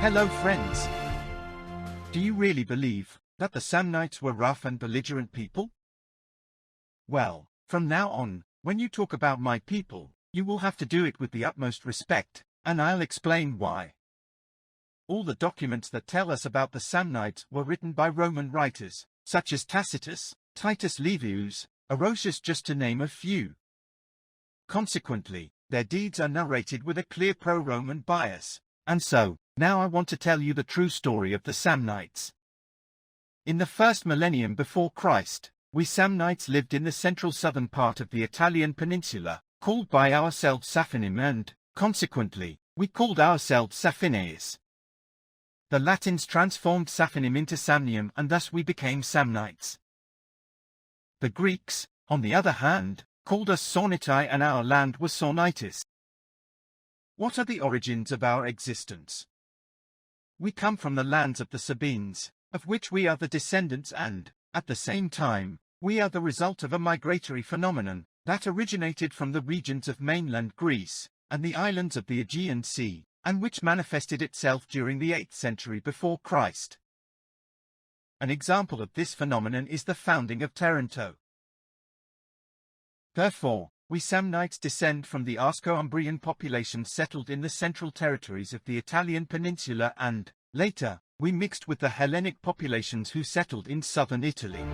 Hello friends! Do you really believe that the Samnites were rough and belligerent people? Well, from now on, when you talk about my people, you will have to do it with the utmost respect, and I'll explain why. All the documents that tell us about the Samnites were written by Roman writers, such as Tacitus, Titus Livius, Orosius, just to name a few. Consequently, their deeds are narrated with a clear pro-Roman bias, and so, now I want to tell you the true story of the Samnites. In the first millennium before Christ, we Samnites lived in the central southern part of the Italian peninsula, called by ourselves Safinim, and, consequently, we called ourselves Safinees. The Latins transformed Safinim into Samnium, and thus we became Samnites. The Greeks, on the other hand, called us Samnitai, and our land was Samnites. What are the origins of our existence? We come from the lands of the Sabines, of which we are the descendants, and, at the same time, we are the result of a migratory phenomenon that originated from the regions of mainland Greece and the islands of the Aegean Sea, and which manifested itself during the 8th century before Christ. An example of this phenomenon is the founding of Taranto. Therefore, we Samnites descend from the Asco-Umbrian population settled in the central territories of the Italian peninsula, and, later, we mixed with the Hellenic populations who settled in southern Italy.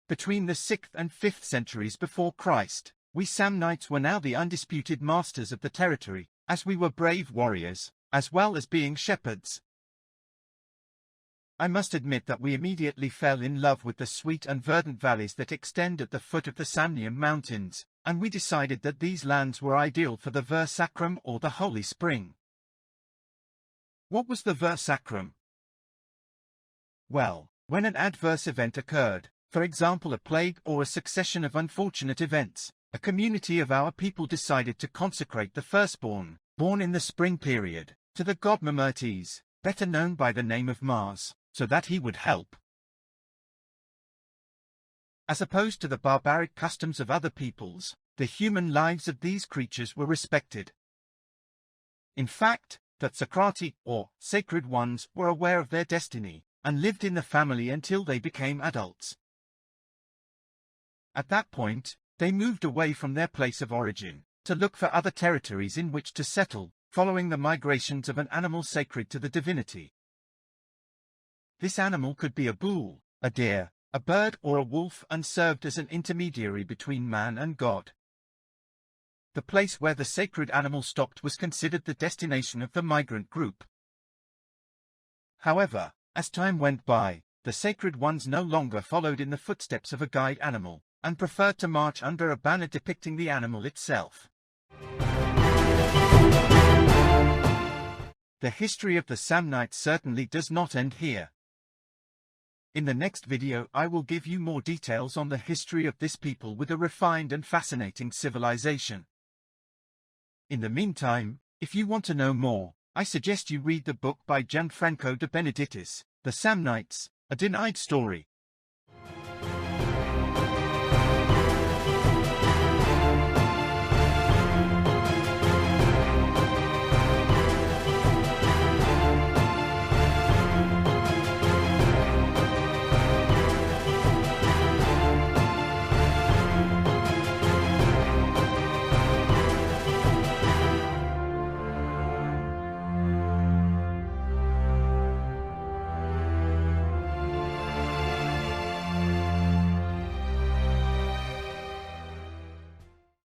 Between the 6th and 5th centuries before Christ, we Samnites were now the undisputed masters of the territory, as we were brave warriors, as well as being shepherds. I must admit that we immediately fell in love with the sweet and verdant valleys that extend at the foot of the Samnium Mountains, and we decided that these lands were ideal for the Ver Sacrum, or the Holy Spring. What was the Ver Sacrum? Well, when an adverse event occurred, for example a plague or a succession of unfortunate events, a community of our people decided to consecrate the firstborn, born in the spring period, to the god Mamertes, better known by the name of Mars, so that he would help. As opposed to the barbaric customs of other peoples, the human lives of these creatures were respected. In fact, the Socrati, or sacred ones, were aware of their destiny, and lived in the family until they became adults. At that point, they moved away from their place of origin, to look for other territories in which to settle, following the migrations of an animal sacred to the divinity. This animal could be a bull, a deer, a bird, or a wolf, and served as an intermediary between man and God. The place where the sacred animal stopped was considered the destination of the migrant group. However, as time went by, the sacred ones no longer followed in the footsteps of a guide animal, and preferred to march under a banner depicting the animal itself. The history of the Samnites certainly does not end here. In the next video I will give you more details on the history of this people with a refined and fascinating civilization. In the meantime, if you want to know more, I suggest you read the book by Gianfranco de Benedictis, The Samnites, A Denied Story,